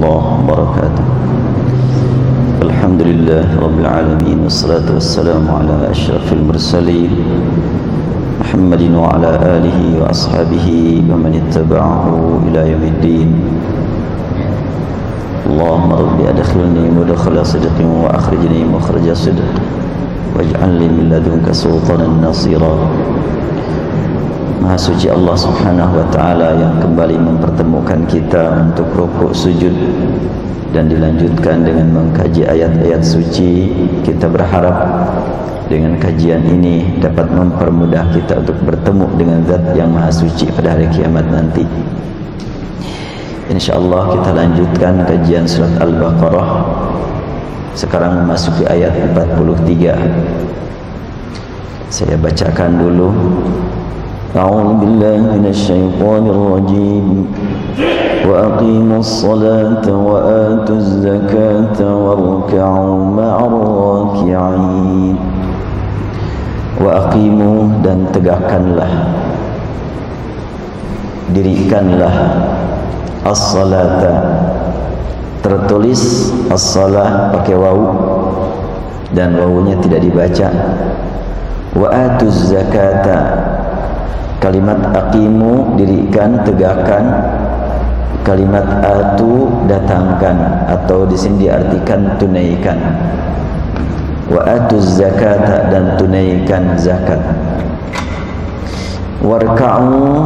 warahmatullahi wabarakatuh. Alhamdulillah rabbil alamin, wassalatu wassalamu ala asyrafil mursalin Muhammadin wa ala alihi wa ashabihi wa man ittaba'ahu ila yaumiddin. Allahumma rabbi adkhilni mudkhala sidqin wa akhrijni mukhraja sidq waj'alni min ladunka sultanan nasira. Maha suci Allah subhanahu wa ta'ala yang kembali mempertemukan kita untuk rukuk sujud dan dilanjutkan dengan mengkaji ayat-ayat suci. Kita berharap dengan kajian ini dapat mempermudah kita untuk bertemu dengan Zat yang Maha Suci pada hari kiamat nanti. InsyaAllah kita lanjutkan kajian surat Al-Baqarah. Sekarang memasuki ayat 43. Saya bacakan dulu. A'udzu billahi minasyaitonir rajim. Wa aqimus salata wa atuz zakata warka'u ma'ar raki'in. Wa aqimu, dan tegakkanlah, dirikanlah as-salata. Tertulis as-salah pakai wawu dan wawunya tidak dibaca. Wa atuz zakata, kalimat aqimu dirikan, tegakkan. Kalimat atu datangkan, atau di sini diartikan tunaikan. Wa atuz zakata, dan tunaikan zakat. Warka'u,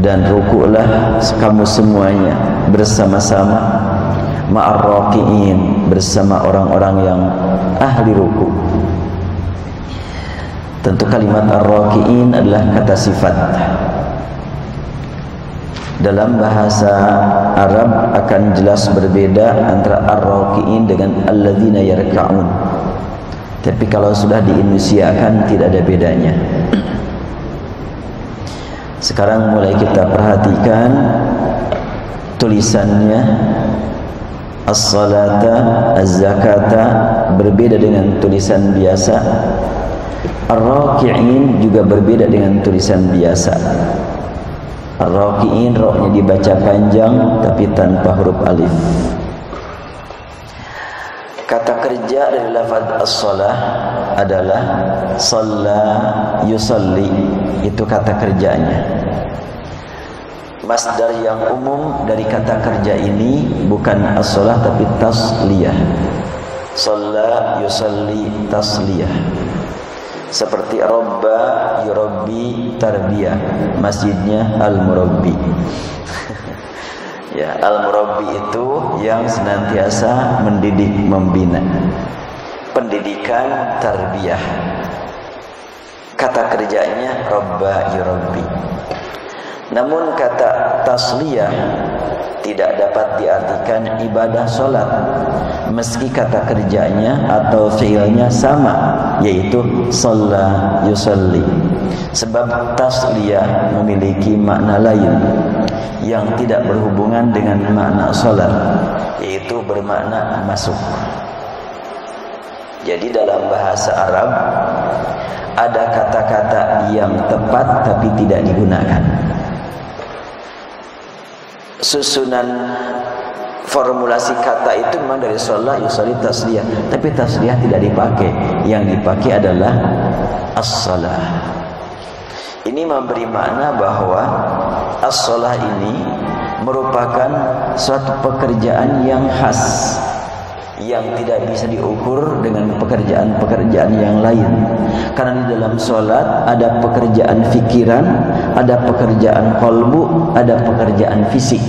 dan rukuklah kamu semuanya bersama-sama. Ma'ar raki'in, bersama orang-orang yang ahli rukuk. Tentu kalimat ar-raki'in adalah kata sifat. Dalam bahasa Arab akan jelas berbeda antara ar-raki'in dengan alladzina yarka'un. Tapi kalau sudah diindonesiakan tidak ada bedanya. Sekarang mulai kita perhatikan tulisannya. As-salata, az-zakata berbeda dengan tulisan biasa. Ar-raki'in juga berbeda dengan tulisan biasa. Ar-raki'in roknya dibaca panjang tapi tanpa huruf alif. Kata kerja dari lafaz as-salah adalah shalla yusalli. Itu kata kerjanya. Masdar yang umum dari kata kerja ini bukan as-salah tapi tasliyah. Shalla yusalli tasliyah. Seperti robba yurabbi tarbiyah, masjidnya al-murabbi. Ya, al-murabbi itu yang senantiasa mendidik, membina. Pendidikan tarbiyah. Kata kerjanya robba yurabbi. Namun kata tasliyah tidak dapat diartikan ibadah sholat, meski kata kerjanya atau fiilnya sama, yaitu shalla yusalli. Sebab tasliyah memiliki makna lain yang tidak berhubungan dengan makna sholat, yaitu bermakna masuk. Jadi dalam bahasa Arab ada kata-kata yang tepat tapi tidak digunakan. Susunan formulasi kata itu memang dari sholat yusalli tasliyah, tapi tasliyah tidak dipakai. Yang dipakai adalah as-salah. Ini memberi makna bahwa as-salah ini merupakan suatu pekerjaan yang khas, yang tidak bisa diukur dengan pekerjaan-pekerjaan yang lain. Karena di dalam sholat ada pekerjaan fikiran, ada pekerjaan qalbu, ada pekerjaan fisik.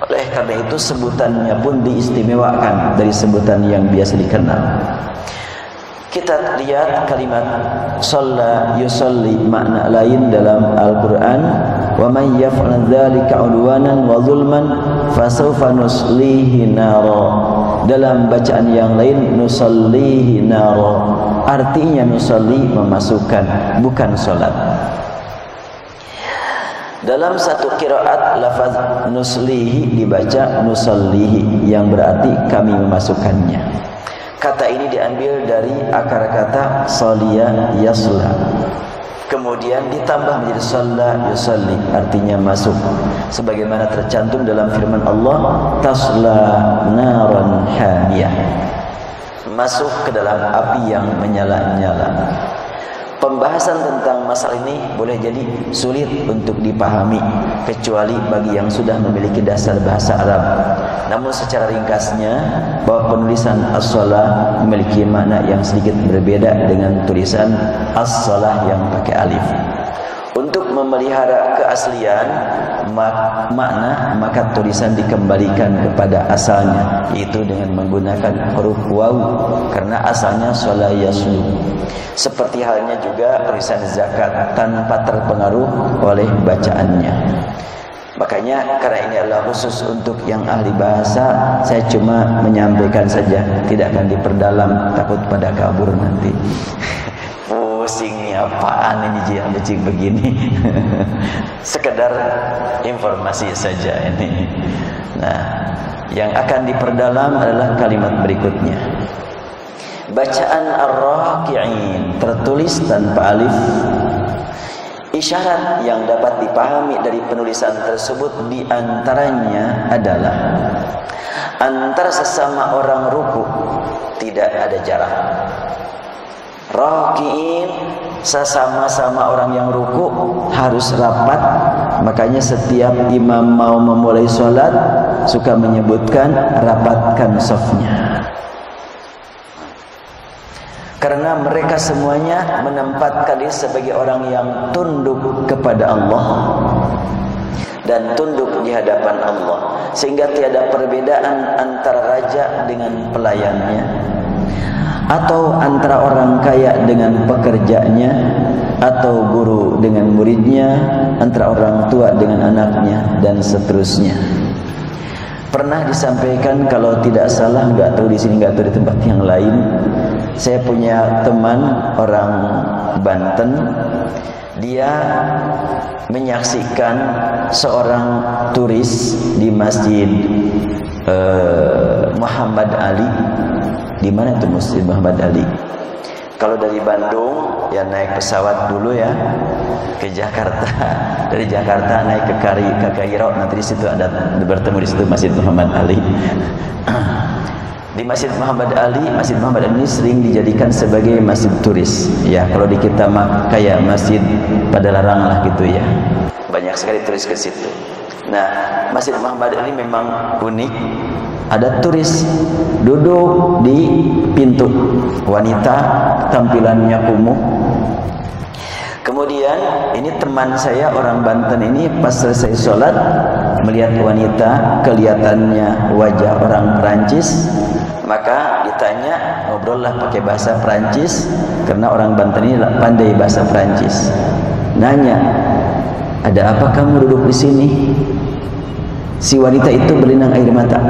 Oleh karena itu sebutannya pun diistimewakan dari sebutan yang biasa dikenal. Kita lihat kalimat shalla yusalli, makna lain dalam Al-Quran. Wa man yaf'al dzalika 'udwanan wa zulman fasawfa nuslihi nara. Dalam bacaan yang lain nusallihi nara, artinya nusalli memasukkan, bukan salat. Dalam satu qiraat lafaz nuslihi dibaca nusallihi, yang berarti kami memasukkannya. Kata ini diambil dari akar kata saliya yasla. Kemudian ditambah menjadi shalla yusalli, artinya masuk, sebagaimana tercantum dalam firman Allah, tasla naran hamiyah, masuk ke dalam api yang menyala-nyala. Pembahasan tentang masalah ini boleh jadi sulit untuk dipahami kecuali bagi yang sudah memiliki dasar bahasa Arab. Namun secara ringkasnya, bahwa penulisan as-shalah memiliki makna yang sedikit berbeda dengan tulisan as-shalah yang pakai alif. Untuk memelihara keaslian makna, maka tulisan dikembalikan kepada asalnya, yaitu dengan menggunakan huruf waw, karena asalnya shalah yaslu. Seperti halnya juga tulisan zakat tanpa terpengaruh oleh bacaannya. Makanya karena ini adalah khusus untuk yang ahli bahasa, saya cuma menyampaikan saja, tidak akan diperdalam, takut pada kabur nanti. Pusing nih, apaan ini jia begini. Sekedar informasi saja ini. Nah, yang akan diperdalam adalah kalimat berikutnya. Bacaan ar-raki'in tertulis tanpa alif. Isyarat yang dapat dipahami dari penulisan tersebut diantaranya adalah antara sesama orang ruku tidak ada jarak. Raki'in, sesama-sama orang yang ruku harus rapat. Makanya setiap imam mau memulai sholat suka menyebutkan rapatkan safnya, karena mereka semuanya menempatkan diri sebagai orang yang tunduk kepada Allah dan tunduk di hadapan Allah, sehingga tiada perbedaan antara raja dengan pelayannya, atau antara orang kaya dengan pekerjanya, atau guru dengan muridnya, antara orang tua dengan anaknya, dan seterusnya. Pernah disampaikan, kalau tidak salah, nggak tahu di sini, nggak tahu di tempat yang lain, saya punya teman orang Banten. Dia menyaksikan seorang turis di Masjid Muhammad Ali. Di mana itu Masjid Muhammad Ali? Kalau dari Bandung ya naik pesawat dulu ya ke Jakarta. Dari Jakarta naik ke Kairo. Nanti di situ ada bertemu di situ Masjid Muhammad Ali. Di Masjid Muhammad Ali ini sering dijadikan sebagai masjid turis. Ya, kalau di kita mah kayak masjid pada larang lah gitu ya. Banyak sekali turis ke situ. Nah, Masjid Muhammad Ali memang unik. Ada turis duduk di pintu, wanita tampilannya kumuh. Kemudian ini teman saya orang Banten ini pas selesai sholat melihat wanita kelihatannya wajah orang Perancis, maka ditanya, ngobrol lah pakai bahasa Perancis karena orang Banten ini pandai bahasa Perancis. Nanya, ada apa kamu duduk di sini? Si wanita itu berlinang air mata.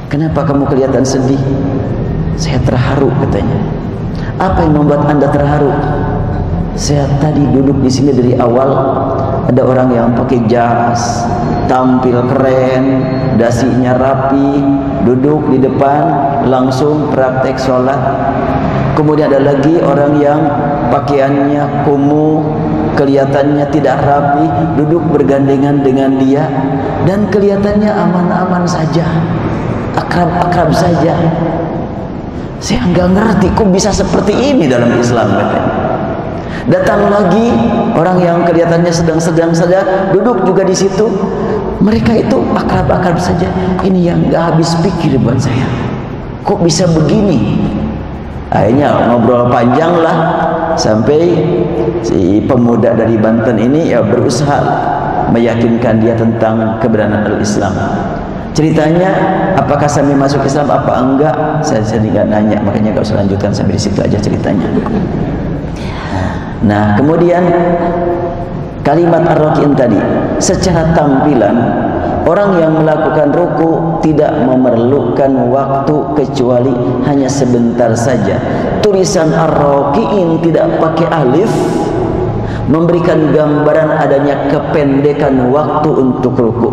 Kenapa kamu kelihatan sedih? Saya terharu, katanya. Apa yang membuat Anda terharu? Saya tadi duduk di sini dari awal, ada orang yang pakai jas, tampil keren, dasinya rapi, duduk di depan, langsung praktek sholat. Kemudian ada lagi orang yang pakaiannya kumuh, kelihatannya tidak rapi, duduk bergandengan dengan dia, dan kelihatannya aman-aman saja, akrab-akrab saja. Saya nggak ngerti kok bisa seperti ini dalam Islam, katanya. Datang lagi orang yang kelihatannya sedang-sedang saja, duduk juga di situ. Mereka itu akrab-akrab saja. Ini yang nggak habis pikir buat saya. Kok bisa begini? Akhirnya ngobrol panjang lah, sampai si pemuda dari Banten ini ya berusaha meyakinkan dia tentang kebenaran al-Islam. Ceritanya, apakah sampai masuk Islam apa enggak? Saya nggak nanya, makanya nggak usah lanjutkan, sampai di situ aja ceritanya. Nah, kemudian kalimat ar-raki'in tadi, secara tampilan orang yang melakukan ruku tidak memerlukan waktu kecuali hanya sebentar saja. Tulisan ar-raki'in tidak pakai alif memberikan gambaran adanya kependekan waktu untuk ruku.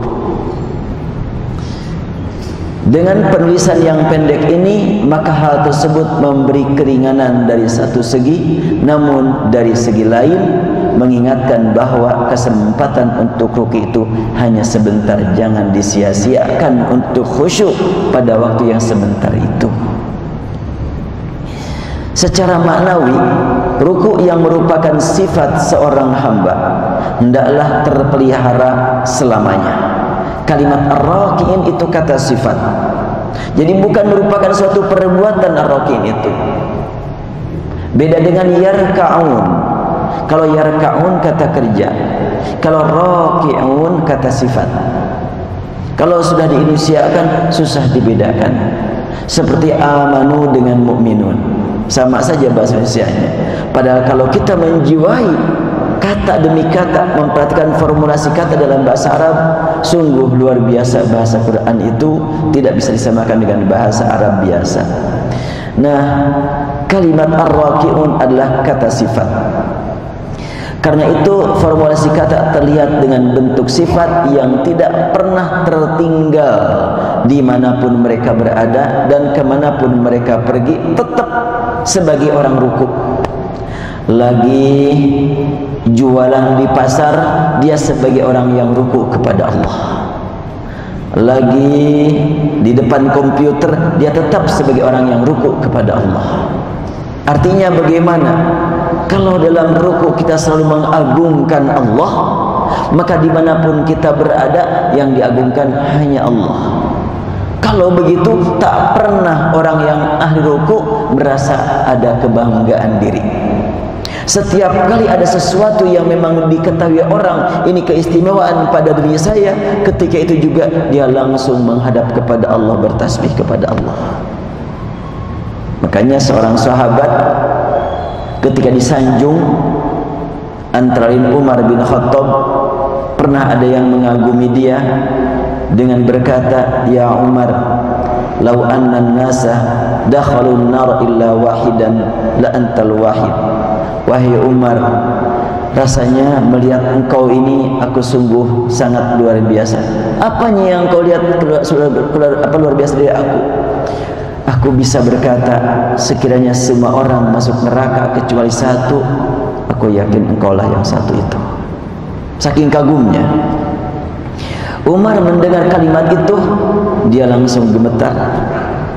Dengan penulisan yang pendek ini, maka hal tersebut memberi keringanan dari satu segi, namun dari segi lain mengingatkan bahwa kesempatan untuk ruku itu hanya sebentar. Jangan disia-siakan untuk khusyuk pada waktu yang sebentar itu. Secara maknawi, ruku yang merupakan sifat seorang hamba hendaklah terpelihara selamanya. Kalimat ar-raki'in itu kata sifat. Jadi bukan merupakan suatu perbuatan ar-raki'in itu. Beda dengan yarka'un. Kalau yarka'un kata kerja, kalau raki'un kata sifat. Kalau sudah diinisiakan susah dibedakan. Seperti amanu dengan mukminun, sama saja bahasa Indonesianya. Padahal kalau kita menjiwai kata demi kata, memperhatikan formulasi kata dalam bahasa Arab, sungguh luar biasa. Bahasa Quran itu tidak bisa disamakan dengan bahasa Arab biasa. Nah, kalimat ar-raki'un adalah kata sifat. Karena itu formulasi kata terlihat dengan bentuk sifat yang tidak pernah tertinggal dimanapun mereka berada dan kemanapun mereka pergi, tetap sebagai orang ruku. Lagi jualan di pasar, dia sebagai orang yang ruku kepada Allah. Lagi di depan komputer, dia tetap sebagai orang yang ruku kepada Allah. Artinya bagaimana? Kalau dalam ruku kita selalu mengagungkan Allah, maka dimanapun kita berada yang diagungkan hanya Allah. Kalau begitu, tak pernah orang yang ahli ruku merasa ada kebanggaan diri. Setiap kali ada sesuatu yang memang diketahui orang, ini keistimewaan pada diri saya, ketika itu juga dia langsung menghadap kepada Allah, bertasbih kepada Allah. Makanya seorang sahabat ketika disanjung, antara lain Umar bin Khattab, pernah ada yang mengagumi dia dengan berkata, "Ya Umar, lau anna an-nasa dakhalun nar illa wahidan la antal wahid." Wahai Umar, rasanya melihat engkau ini aku sungguh sangat luar biasa. Apanya yang kau lihat luar biasa dari aku? Aku bisa berkata, sekiranya semua orang masuk neraka kecuali satu, aku yakin engkaulah yang satu itu. Saking kagumnya. Umar mendengar kalimat itu, dia langsung gemetar,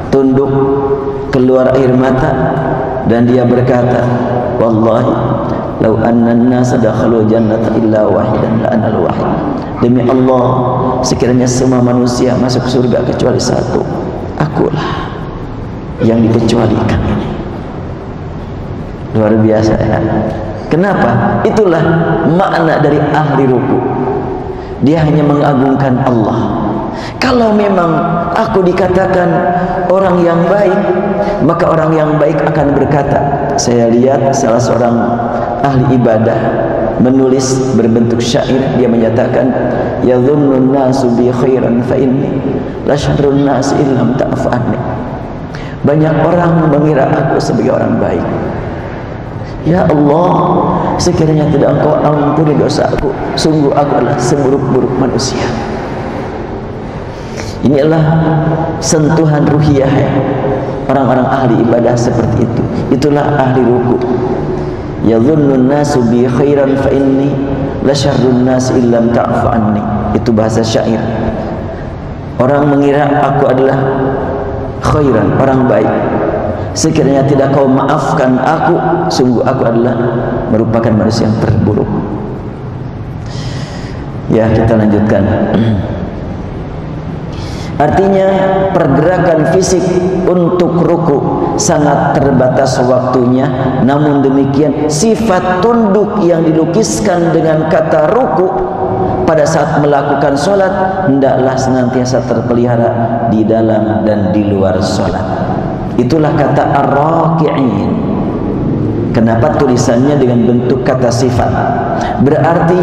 tunduk, keluar air mata, dan dia berkata, "Wallahi, lau anna an-nasa dakhalu jannata illa wahidan la ana al-wahid." Demi Allah, sekiranya semua manusia masuk surga kecuali satu, akulah yang dikecualikan ini. Luar biasa ya. Kenapa? Itulah makna dari ahli ruku. Dia hanya mengagungkan Allah. Kalau memang aku dikatakan orang yang baik, maka orang yang baik akan berkata, saya lihat salah seorang ahli ibadah menulis berbentuk syair, dia menyatakan, yadhunnun nasu bi khairan fa inni la syarrun nas illam ta'fu anni. Banyak orang mengira aku sebagai orang baik. Ya Allah, sekiranya tidak engkau ampuni dosaku, sungguh aku adalah seburuk-buruk manusia. Ini adalah sentuhan ruhiyah ya. Orang-orang ahli ibadah seperti itu. Itulah ahli ruku. Yadhunnun nasu bi khairan fa inni la syarrun nas illam ta'fu anni. Itu bahasa syair. Orang mengira aku adalah khairan, orang baik. Sekiranya tidak kau maafkan aku, sungguh aku adalah merupakan manusia yang terburuk. Ya, kita lanjutkan. Artinya pergerakan fisik untuk ruku sangat terbatas waktunya. Namun demikian sifat tunduk yang dilukiskan dengan kata ruku pada saat melakukan sholat hendaklah senantiasa terpelihara di dalam dan di luar sholat. Itulah kata ar-raki'in. Kenapa tulisannya dengan bentuk kata sifat? Berarti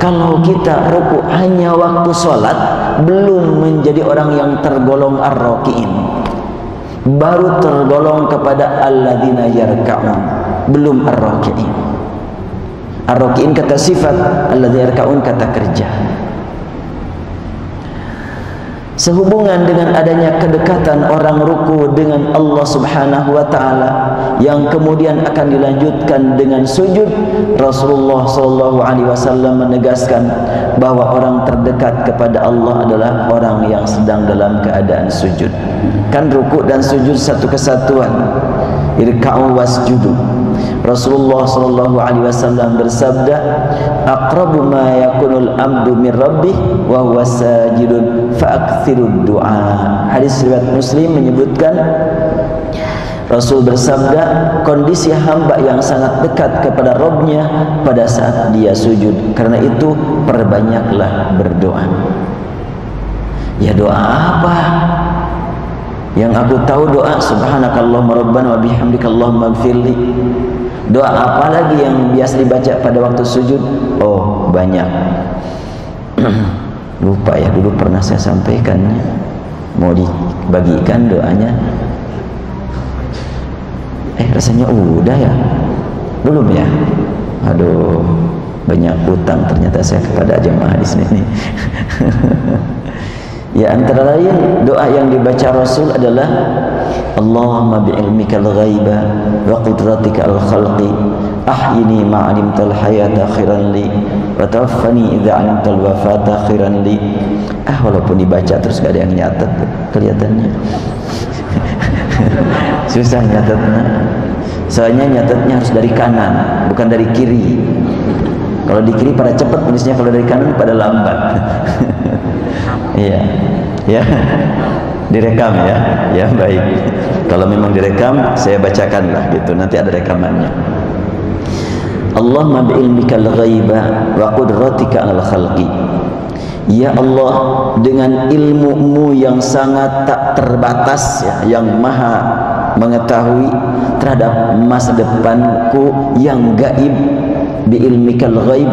kalau kita ruku hanya waktu sholat, belum menjadi orang yang tergolong ar-raki'in, baru tergolong kepada alladzina yarka'un, belum ar-raki'in. Ar-raki'in kata sifat, alladzina yarka'un kata kerja. Sehubungan dengan adanya kedekatan orang ruku dengan Allah Subhanahu wa taala yang kemudian akan dilanjutkan dengan sujud, Rasulullah sallallahu alaihi wasallam menegaskan bahwa orang terdekat kepada Allah adalah orang yang sedang dalam keadaan sujud. Kan ruku dan sujud satu kesatuan. Irka'u wasjudu. Rasulullah sallallahu alaihi wasallam bersabda, aqrabu ma yakunul abdu min rabbih wa huwa sajidun fa'aktsirud du'a. Hadis riwayat Muslim menyebutkan Rasul bersabda, kondisi hamba yang sangat dekat kepada Rabb-nya pada saat dia sujud. Karena itu perbanyaklah berdoa. Ya doa apa? Yang aku tahu doa subhanakallahumma rabbana wa bihamdikallahumma ighfirli. Doa apa lagi yang biasa dibaca pada waktu sujud? Oh, banyak. Lupa ya, dulu pernah saya sampaikan. Mau dibagikan doanya. Rasanya udah ya. Belum ya? Aduh, banyak utang ternyata saya kepada jemaah di sini. Ya, antara lain doa yang dibaca Rasul adalah Allahumma bi'ilmikal ghaiba wa qudratikal khalqi ahyini ma'alimtal hayata khairan li wa tawaffani idza 'alimtal wafata khairan li. Walaupun dibaca terus gak ada yang nyatet kelihatannya. Susah nyatetnya. Soalnya nyatetnya harus dari kanan, bukan dari kiri. Kalau di kiri pada cepat tulisnya, kalau dari kanan pada lambat. Iya, ya, direkam ya, ya baik. Kalau memang direkam, saya bacakanlah gitu. Nanti ada rekamannya. Allahumma bi'ilmikal ghaiba wa qudratika 'alal khalqi. Ya Allah, dengan ilmu-Mu yang sangat tak terbatas ya, yang maha mengetahui terhadap masa depanku yang gaib, bi'ilmikal ghaib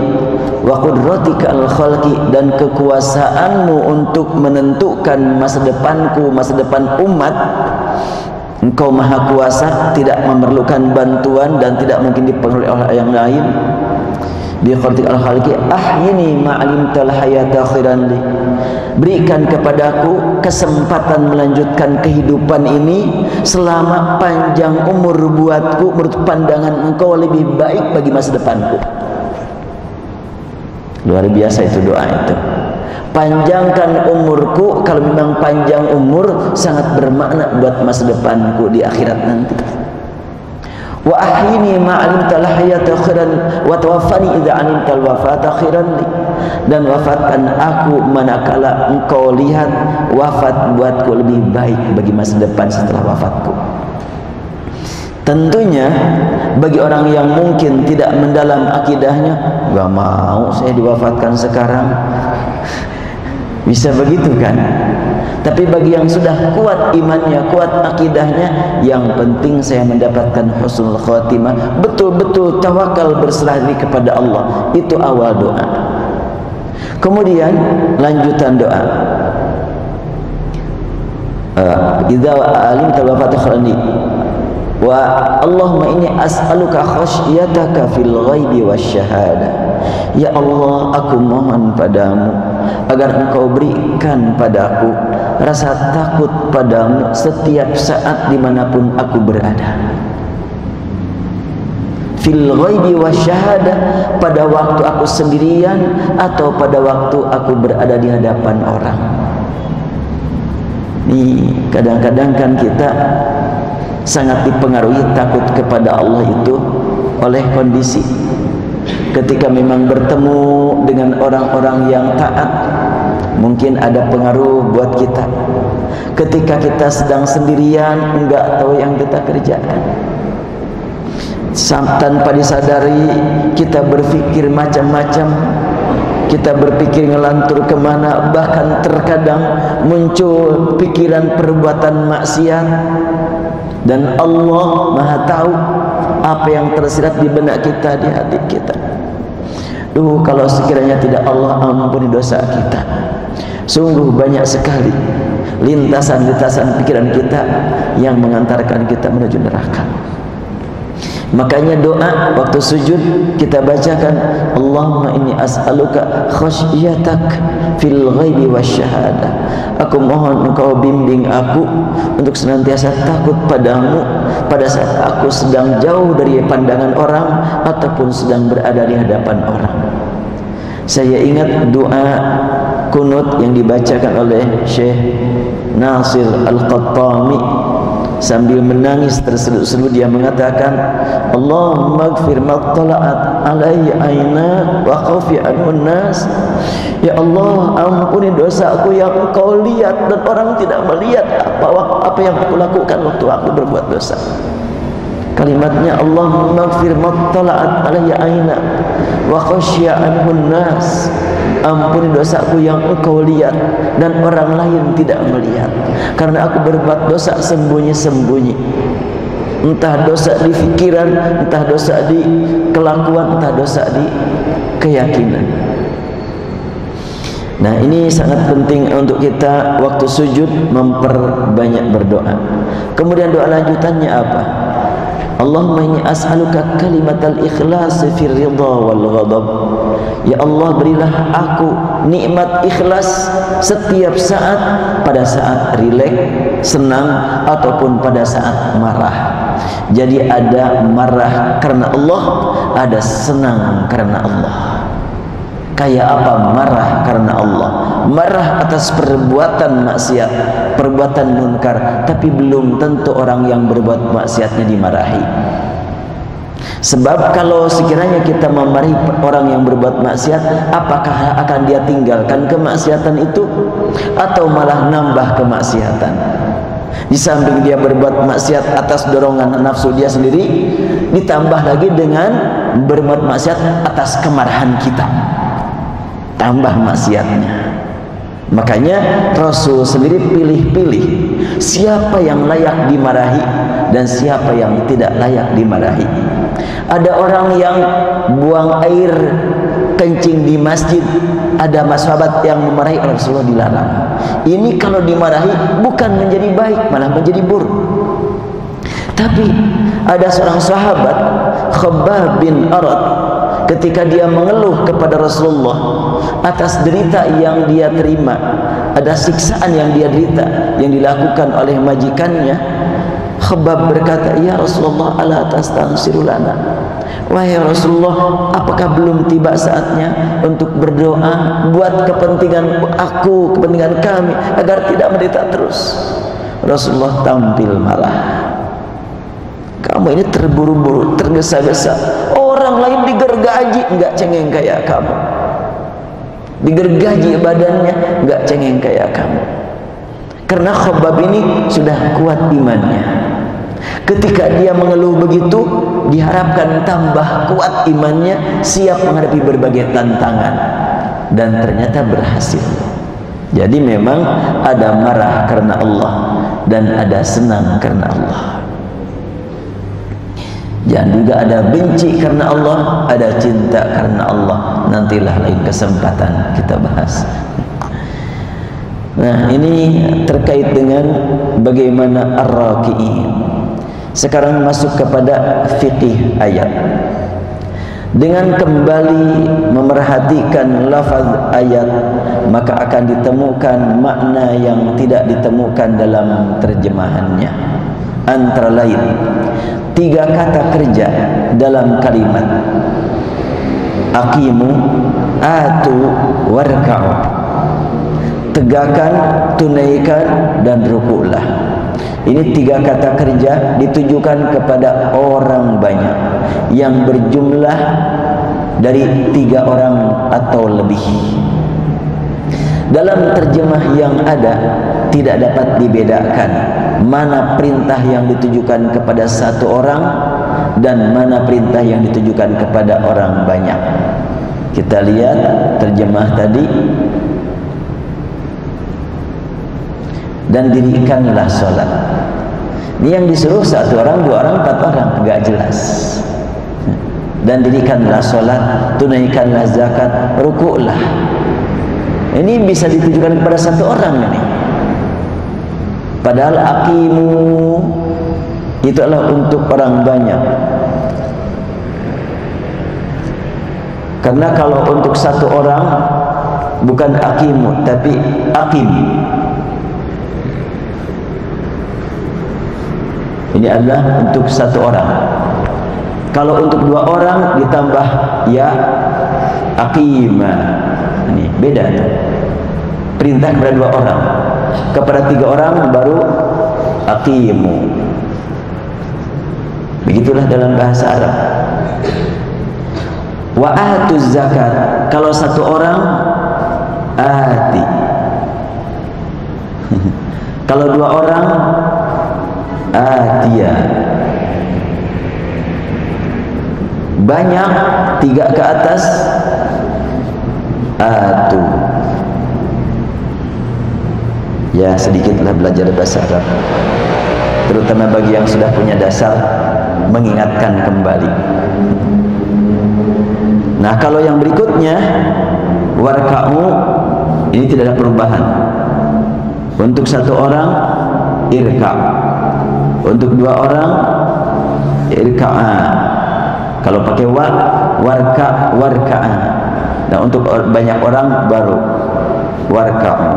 wa qudratika al-khalqi, dan kekuasaan-Mu untuk menentukan masa depanku, masa depan umat. Engkau maha kuasa, tidak memerlukan bantuan dan tidak mungkin dipengaruhi oleh yang lain. Bi qudratika al-khalqi ahyini ma'alimtal hayata khairan li. Berikan kepadaku kesempatan melanjutkan kehidupan ini selama panjang umur buatku, menurut pandangan Engkau lebih baik bagi masa depanku. Luar biasa itu doa itu. Panjangkan umurku, kalau memang panjang umur sangat bermakna buat masa depanku di akhirat nanti. Wa ahyini ma'alimtal hayata khairan wa tawaffani idza 'alimtal wafata khairan li. Dan wafatkan aku manakala Engkau lihat wafat buatku lebih baik bagi masa depan setelah wafatku. Tentunya bagi orang yang mungkin tidak mendalam akidahnya, gak mau saya diwafatkan sekarang, bisa begitu kan? Tapi bagi yang sudah kuat imannya, kuat akidahnya, yang penting saya mendapatkan husnul khatimah, betul-betul tawakal, berserah diri kepada Allah. Itu awal doa. Kemudian lanjutan doa, idza alimta wafata khalani wa Allahumma inni as'aluka khasyataka fil ghaibi wasyahada. Ya Allah, aku mohon padamu agar Engkau berikan padaku rasa takut padamu setiap saat dimanapun aku berada. Fil ghaibi wasyahada, pada waktu aku sendirian atau pada waktu aku berada di hadapan orang. Nih, kadang-kadang kan kita sangat dipengaruhi takut kepada Allah itu oleh kondisi. Ketika memang bertemu dengan orang-orang yang taat, mungkin ada pengaruh buat kita. Ketika kita sedang sendirian, enggak tahu yang kita kerjakan, tanpa disadari kita berpikir macam-macam, kita berpikir ngelantur kemana, bahkan terkadang muncul pikiran perbuatan maksiat. Dan Allah Maha tahu apa yang tersirat di benak kita, di hati kita. Kalau sekiranya tidak Allah ampuni dosa kita, sungguh banyak sekali lintasan-lintasan pikiran kita yang mengantarkan kita menuju neraka. Makanya doa waktu sujud kita bacakan, Allahumma inni as'aluka khasyatak fil ghaibi wasyahada. Aku mohon Engkau bimbing aku untuk senantiasa takut padamu pada saat aku sedang jauh dari pandangan orang ataupun sedang berada di hadapan orang. Saya ingat doa kunut yang dibacakan oleh Syekh Nasir Al-Qattami sambil menangis terseduh-seduh. Dia mengatakan, Allahumma ighfir ma tala'at alayya aina wa khafi anhun nas. Ya Allah, ampuni dosaku yang Engkau lihat dan orang tidak melihat apa yang aku lakukan waktu aku berbuat dosa. Kalimatnya, Allahumma ighfir ma tala'at alayya aina wa khasya anhun nas. Ampuni dosaku yang Engkau lihat dan orang lain tidak melihat, karena aku berbuat dosa sembunyi-sembunyi, entah dosa di pikiran, entah dosa di kelakuan, entah dosa di keyakinan. Nah, ini sangat penting untuk kita waktu sujud memperbanyak berdoa. Kemudian doa lanjutannya apa? Allahumma inni as'aluka kalimatal ikhlas fi ridha wal ghadab. Ya Allah, berilah aku nikmat ikhlas setiap saat, pada saat rileks, senang, ataupun pada saat marah. Jadi ada marah karena Allah, ada senang karena Allah. Kayak apa marah karena Allah? Marah atas perbuatan maksiat, perbuatan munkar, tapi belum tentu orang yang berbuat maksiatnya dimarahi. Sebab kalau sekiranya kita memarahi orang yang berbuat maksiat, apakah akan dia tinggalkan kemaksiatan itu atau malah nambah kemaksiatan? Di samping dia berbuat maksiat atas dorongan nafsu dia sendiri, ditambah lagi dengan berbuat maksiat atas kemarahan kita, tambah maksiatnya. Makanya Rasul sendiri pilih-pilih siapa yang layak dimarahi dan siapa yang tidak layak dimarahi. Ada orang yang buang air kencing di masjid, ada sahabat yang memarahi, Rasulullah dilarang. Ini kalau dimarahi bukan menjadi baik, malah menjadi buruk. Tapi ada seorang sahabat, Khabbab bin Arad, ketika dia mengeluh kepada Rasulullah atas derita yang dia terima, ada siksaan yang dia derita yang dilakukan oleh majikannya, Khabbab berkata, ya Rasulullah, ala tastansiru lana. Wahai Rasulullah, apakah belum tiba saatnya untuk berdoa buat kepentingan aku, kepentingan kami, agar tidak menderita terus? Rasulullah tampil marah. Kamu ini terburu-buru, tergesa-gesa. Orang lain digergaji, enggak cengeng kayak kamu. Digergaji badannya, enggak cengeng kayak kamu. Karena Khabbab ini sudah kuat imannya. Ketika dia mengeluh begitu, diharapkan tambah kuat imannya, siap menghadapi berbagai tantangan, dan ternyata berhasil. Jadi memang ada marah karena Allah dan ada senang karena Allah. Jangan juga ada benci karena Allah, ada cinta karena Allah. Nantilah lain kesempatan kita bahas. Nah, ini terkait dengan bagaimana ar-raki'in. Sekarang masuk kepada fikih ayat. Dengan kembali memerhatikan lafaz ayat, maka akan ditemukan makna yang tidak ditemukan dalam terjemahannya. Antara lain 3 kata kerja dalam kalimat aqimu, atu, warka'u. Tegakkan, tunaikan, dan rukuklah. Ini 3 kata kerja ditujukan kepada orang banyak yang berjumlah dari 3 orang atau lebih. Dalam terjemah yang ada tidak dapat dibedakan mana perintah yang ditujukan kepada 1 orang dan mana perintah yang ditujukan kepada orang banyak. Kita lihat terjemah tadi. Dan dirikanlah sholat. Ini yang disuruh 1 orang, 2 orang, 4 orang, enggak jelas. Dan dirikanlah sholat, tunaikanlah zakat, rukuklah. Ini bisa ditujukan kepada 1 orang ini. Padahal aqimu itu adalah untuk orang banyak. Karena kalau untuk 1 orang bukan aqimu tapi aqim. Ini adalah untuk satu orang. Kalau untuk dua orang ditambah ya aqima. Ini beda tuh. Perintah kepada dua orang. Kepada tiga orang baru aqimu. Begitulah dalam bahasa Arab. Wa atuz zakat. Kalau satu orang ati. Kalau dua orang atia. Banyak, tiga ke atas atu. Ya, sedikitlah belajar bahasa Arab, terutama bagi yang sudah punya dasar, mengingatkan kembali. Nah, kalau yang berikutnya warka'u, ini tidak ada perubahan. Untuk satu orang irka', untuk dua orang irka'a. Kalau pakai warka, warka'a. Nah, untuk banyak orang baru warka'u.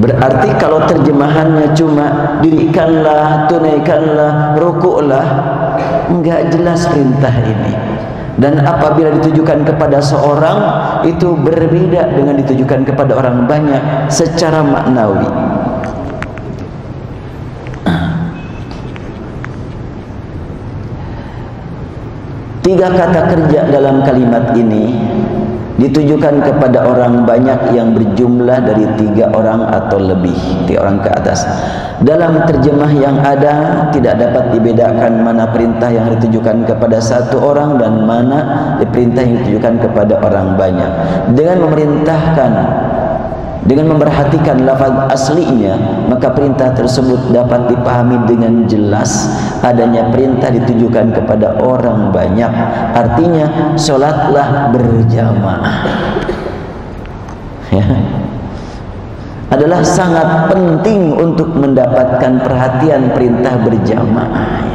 Berarti kalau terjemahannya cuma dirikanlah, tunaikanlah, rukuklah, enggak jelas perintah ini. Dan apabila ditujukan kepada seorang, itu berbeda dengan ditujukan kepada orang banyak secara maknawi. Tiga kata kerja dalam kalimat ini ditujukan kepada orang banyak yang berjumlah dari 3 orang atau lebih, 3 orang ke atas. Dalam terjemah yang ada tidak dapat dibedakan mana perintah yang ditujukan kepada satu orang dan mana perintah yang ditujukan kepada orang banyak. Dengan memerintahkan, dengan memperhatikan lafaz aslinya, maka perintah tersebut dapat dipahami dengan jelas adanya perintah ditujukan kepada orang banyak. Artinya sholatlah berjamaah ya. Adalah sangat penting untuk mendapatkan perhatian perintah berjamaah.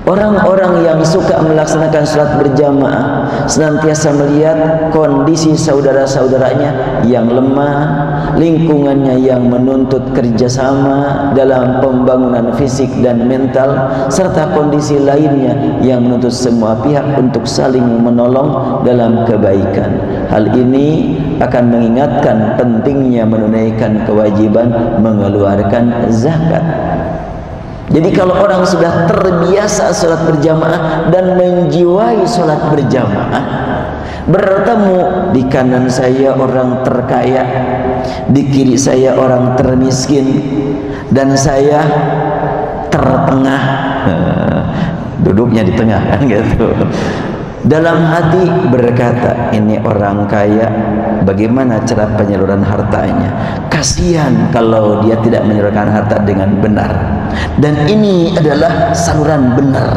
Orang-orang yang suka melaksanakan sholat berjamaah senantiasa melihat kondisi saudara-saudaranya yang lemah, lingkungannya yang menuntut kerjasama dalam pembangunan fisik dan mental, serta kondisi lainnya yang menuntut semua pihak untuk saling menolong dalam kebaikan. Hal ini akan mengingatkan pentingnya menunaikan kewajiban mengeluarkan zakat. Jadi kalau orang sudah terbiasa sholat berjamaah dan menjiwai sholat berjamaah, bertemu di kanan saya orang terkaya, di kiri saya orang termiskin, dan saya tertengah, duduknya di tengah kan gitu. Dalam hati berkata, ini orang kaya, bagaimana cara penyaluran hartanya? Kasihan kalau dia tidak menyalurkan harta dengan benar. Dan ini adalah saluran benar.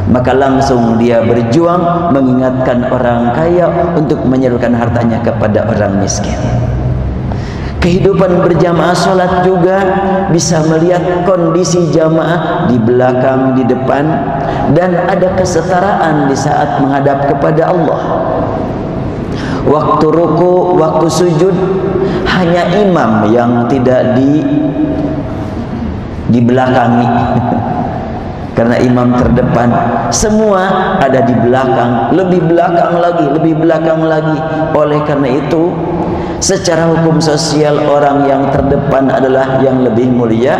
Maka langsung dia berjuang mengingatkan orang kaya untuk menyalurkan hartanya kepada orang miskin. Kehidupan berjamaah sholat juga bisa melihat kondisi jamaah di belakang, di depan, dan ada kesetaraan di saat menghadap kepada Allah. Waktu ruku, waktu sujud, hanya imam yang tidak dibelakangi. Karena imam terdepan, semua ada di belakang, lebih belakang lagi, lebih belakang lagi. Oleh karena itu, secara hukum sosial orang yang terdepan adalah yang lebih mulia,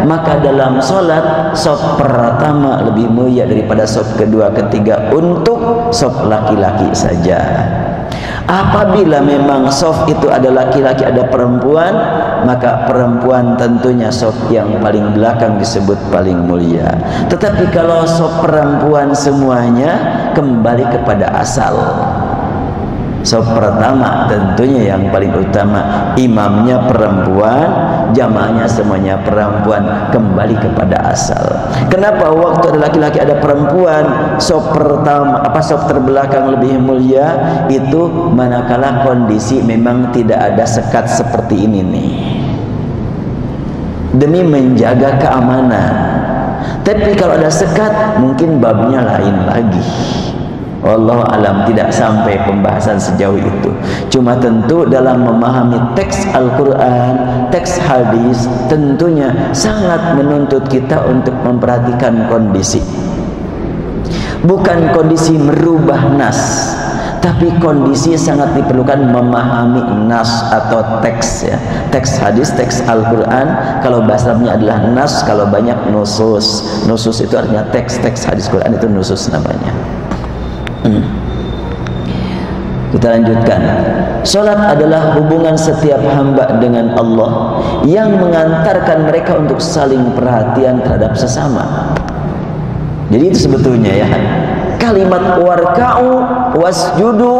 maka dalam sholat saf pertama lebih mulia daripada saf kedua, ketiga untuk saf laki-laki saja. Apabila memang saf itu ada laki-laki, ada perempuan, maka perempuan tentunya saf yang paling belakang disebut paling mulia. Tetapi kalau saf perempuan semuanya kembali kepada asal. Saf pertama tentunya yang paling utama, imamnya perempuan, jamaahnya semuanya perempuan, kembali kepada asal. Kenapa waktu ada laki-laki ada perempuan, saf pertama saf terbelakang lebih mulia? Itu manakala kondisi memang tidak ada sekat seperti ini nih, demi menjaga keamanan. Tapi kalau ada sekat mungkin babnya lain lagi. Wallahu alam, tidak sampai pembahasan sejauh itu. Cuma tentu dalam memahami teks Al-Quran, teks hadis, tentunya sangat menuntut kita untuk memperhatikan kondisi. Bukan kondisi merubah nas, tapi kondisi sangat diperlukan memahami nas atau teks, ya. Teks hadis, teks Al-Quran, kalau bahasa Arabnya adalah nas, kalau banyak nusus. Nusus itu artinya teks hadis Quran, itu nusus namanya. Kita lanjutkan. Salat adalah hubungan setiap hamba dengan Allah yang mengantarkan mereka untuk saling perhatian terhadap sesama. Jadi itu sebetulnya, ya, kalimat warka'u wasjudu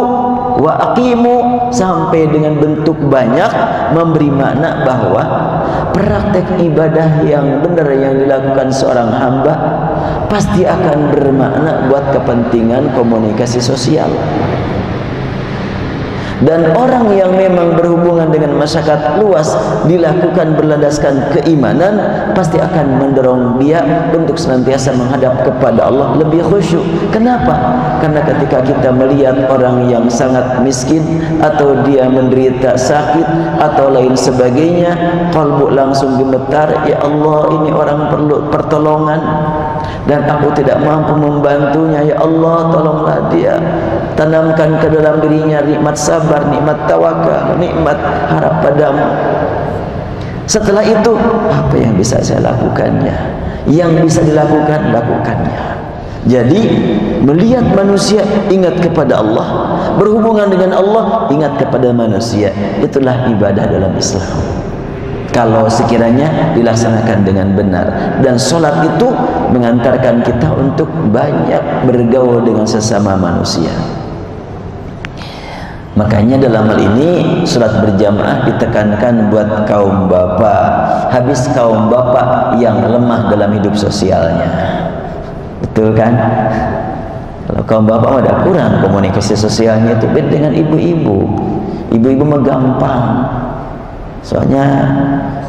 wa aqimu sampai dengan bentuk banyak memberi makna bahwa praktek ibadah yang benar yang dilakukan seorang hamba pasti akan bermakna buat kepentingan komunikasi sosial. Dan orang yang memang berhubungan dengan masyarakat luas dilakukan berlandaskan keimanan, pasti akan mendorong dia untuk senantiasa menghadap kepada Allah lebih khusyuk. Kenapa? Karena ketika kita melihat orang yang sangat miskin atau dia menderita sakit atau lain sebagainya, kalbu langsung gemetar, ya Allah, ini orang perlu pertolongan dan aku tidak mampu membantunya, ya Allah, tolonglah dia. Tanamkan ke dalam dirinya nikmat sabar, nikmat tawakal, nikmat harap padamu. Setelah itu, apa yang bisa saya lakukannya? Yang bisa dilakukan, lakukannya. Jadi, melihat manusia, ingat kepada Allah. Berhubungan dengan Allah, ingat kepada manusia. Itulah ibadah dalam Islam. Kalau sekiranya dilaksanakan dengan benar. Dan sholat itu mengantarkan kita untuk banyak bergaul dengan sesama manusia. Makanya dalam hal ini sholat berjamaah ditekankan buat kaum bapak. Habis kaum bapak yang lemah dalam hidup sosialnya, betul kan? Kalau kaum bapak ada kurang komunikasi sosialnya, itu beda dengan ibu-ibu. Ibu-ibu mah gampang, soalnya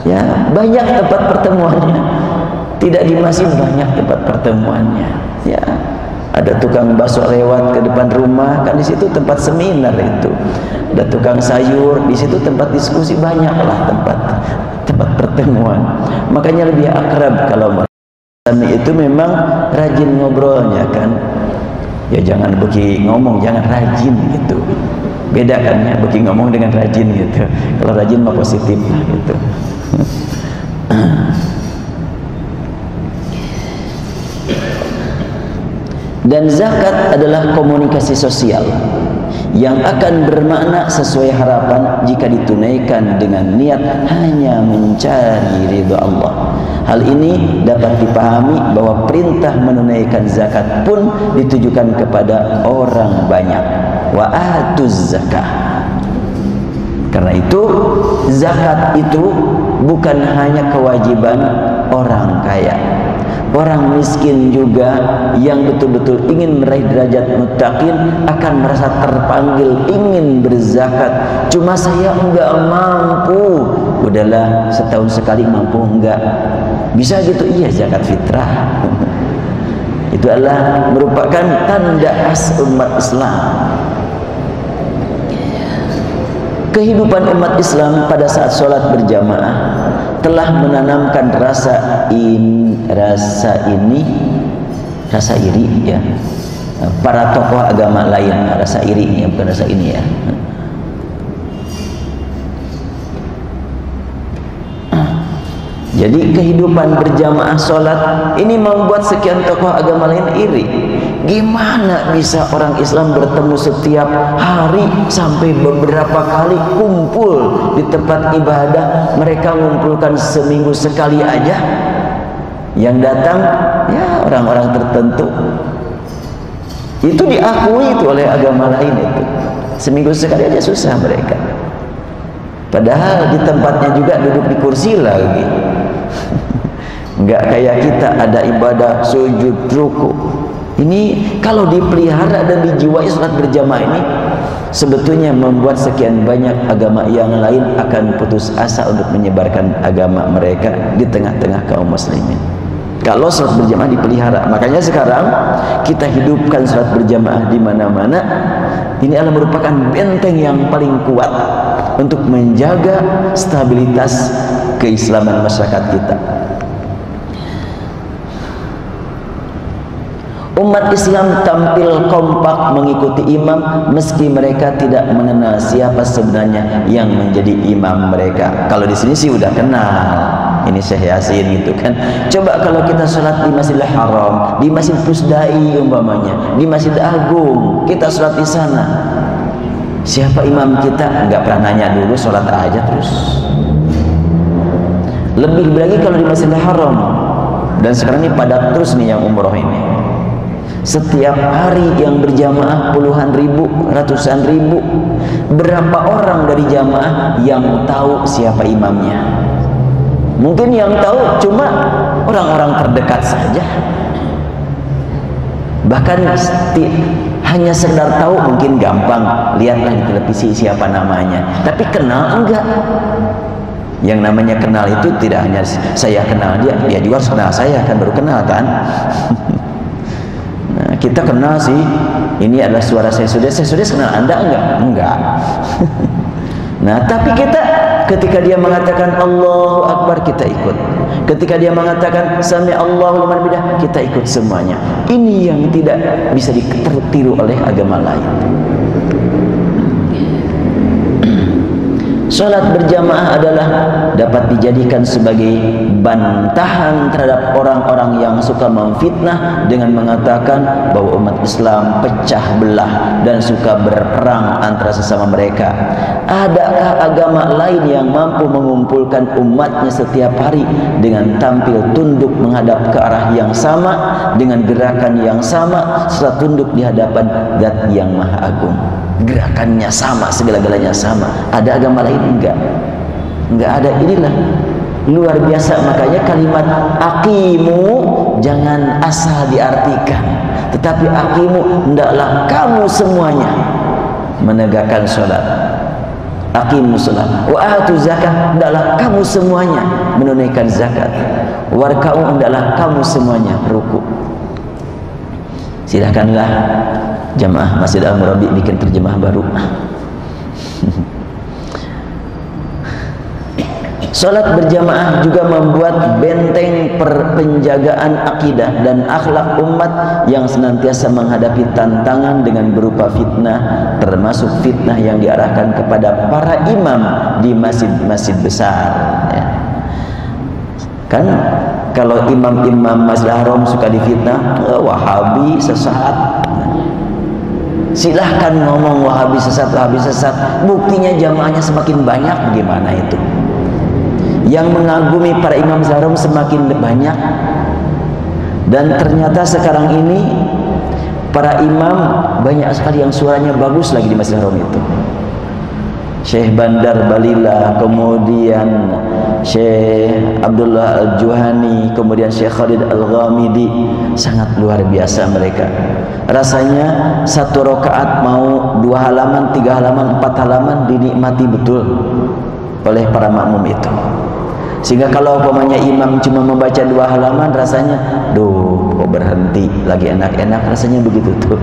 ya banyak tempat pertemuannya. Tidak di masjid, banyak tempat pertemuannya, ya. Ada tukang bakso lewat ke depan rumah, kan di situ tempat seminar itu. Ada tukang sayur, di situ tempat diskusi, banyaklah tempat pertemuan. Makanya lebih akrab kalau itu memang rajin ngobrolnya, kan. Ya jangan beki ngomong, jangan rajin gitu. Beda kan ya, beki ngomong dengan rajin gitu. Kalau rajin mah positif lah gitu. Dan zakat adalah komunikasi sosial yang akan bermakna sesuai harapan jika ditunaikan dengan niat hanya mencari ridha Allah. Hal ini dapat dipahami bahwa perintah menunaikan zakat pun ditujukan kepada orang banyak. Wa atuz zakah. Karena itu zakat itu bukan hanya kewajiban orang kaya. Orang miskin juga yang betul-betul ingin meraih derajat muttaqin akan merasa terpanggil ingin berzakat. Cuma saya enggak mampu. Udahlah, setahun sekali mampu enggak? Bisa gitu? Iya, zakat fitrah. Itu adalah merupakan tanda khas umat Islam. Kehidupan umat Islam pada saat sholat berjamaah telah menanamkan rasa iri, ya. Para tokoh agama lain, rasa iri, ya, bukan rasa ini, ya. Jadi kehidupan berjamaah sholat ini membuat sekian tokoh agama lain iri. Gimana bisa orang Islam bertemu setiap hari sampai beberapa kali kumpul di tempat ibadah? Mereka mengumpulkan seminggu sekali aja. Yang datang ya orang-orang tertentu. Itu diakui itu oleh agama lain itu. Seminggu sekali aja susah mereka. Padahal di tempatnya juga duduk di kursi lagi. Enggak kayak kita ada ibadah sujud ruku. Ini kalau dipelihara dan dijiwai salat berjamaah ini sebetulnya membuat sekian banyak agama yang lain akan putus asa untuk menyebarkan agama mereka di tengah-tengah kaum muslimin. Kalau salat berjamaah dipelihara, makanya sekarang kita hidupkan salat berjamaah di mana-mana. Ini adalah merupakan benteng yang paling kuat untuk menjaga stabilitas keislaman masyarakat kita. Umat Islam tampil kompak mengikuti imam meski mereka tidak mengenal siapa sebenarnya yang menjadi imam mereka. Kalau di sini sih udah kenal, ini Syekh Yasin gitu kan. Coba kalau kita sholat di Masjidil Haram, di Masjid Pusdai umpamanya, di Masjid Agung, kita sholat di sana. Siapa imam kita? Nggak pernah nanya dulu, sholat aja terus. Lebih lagi kalau di Masjidil Haram. Dan sekarang ini padat terus nih yang umroh ini. Setiap hari yang berjamaah puluhan ribu, ratusan ribu. Berapa orang dari jamaah yang tahu siapa imamnya? Mungkin yang tahu cuma orang-orang terdekat saja. Bahkan hanya sekedar tahu mungkin gampang, lihatlah di televisi siapa namanya. Tapi kenal enggak? Yang namanya kenal itu tidak hanya saya kenal dia, dia juga harus kenal saya, kan baru kenal kan? Nah, kita kenal sih, ini adalah suara saya sudah kenal Anda enggak? Enggak. Nah, tapi kita ketika dia mengatakan Allahu Akbar, kita ikut. Ketika dia mengatakan Sami Allahu liman hamidah, kita ikut semuanya. Ini yang tidak bisa ditiru oleh agama lain. Salat berjamaah adalah dapat dijadikan sebagai bantahan terhadap orang-orang yang suka memfitnah dengan mengatakan bahwa umat Islam pecah belah dan suka berperang antara sesama mereka. Adakah agama lain yang mampu mengumpulkan umatnya setiap hari dengan tampil tunduk menghadap ke arah yang sama, dengan gerakan yang sama, serta tunduk di hadapan Zat yang Maha Agung? Gerakannya sama, segala-galanya sama. Ada agama lain? Enggak ada. Inilah luar biasa. Makanya kalimat aqimu jangan asal diartikan, tetapi aqimu, hendaklah kamu semuanya menegakkan sholat. Aqimu sholat wa atu zakat, hendaklah kamu semuanya menunaikan zakat. Warka'u, hendaklah kamu semuanya ruku. Silakanlah jamaah Masjid Al-Murabi bikin terjemah baru. Salat berjamaah juga membuat benteng penjagaan akidah dan akhlak umat yang senantiasa menghadapi tantangan dengan berupa fitnah, termasuk fitnah yang diarahkan kepada para imam di masjid-masjid besar, ya. Kan kalau imam-imam Masjidil Haram suka difitnah, Wahabi sesat. Silahkan ngomong Wahabi sesat, Wahabi sesat. Buktinya jamaahnya semakin banyak, bagaimana itu? Yang mengagumi para imam Masjidil Haram semakin banyak. Dan ternyata sekarang ini para imam banyak sekali yang suaranya bagus lagi di Masjidil Haram itu. Syekh Bandar Balila, kemudian Syekh Abdullah Al-Juhani, kemudian Syekh Khalid Al-Ghamidi, sangat luar biasa mereka. Rasanya satu rakaat mau 2 halaman, 3 halaman, 4 halaman dinikmati betul oleh para makmum itu. Sehingga kalau umpamanya imam cuma membaca 2 halaman, rasanya duh kok berhenti, lagi enak-enak, rasanya begitu tuh.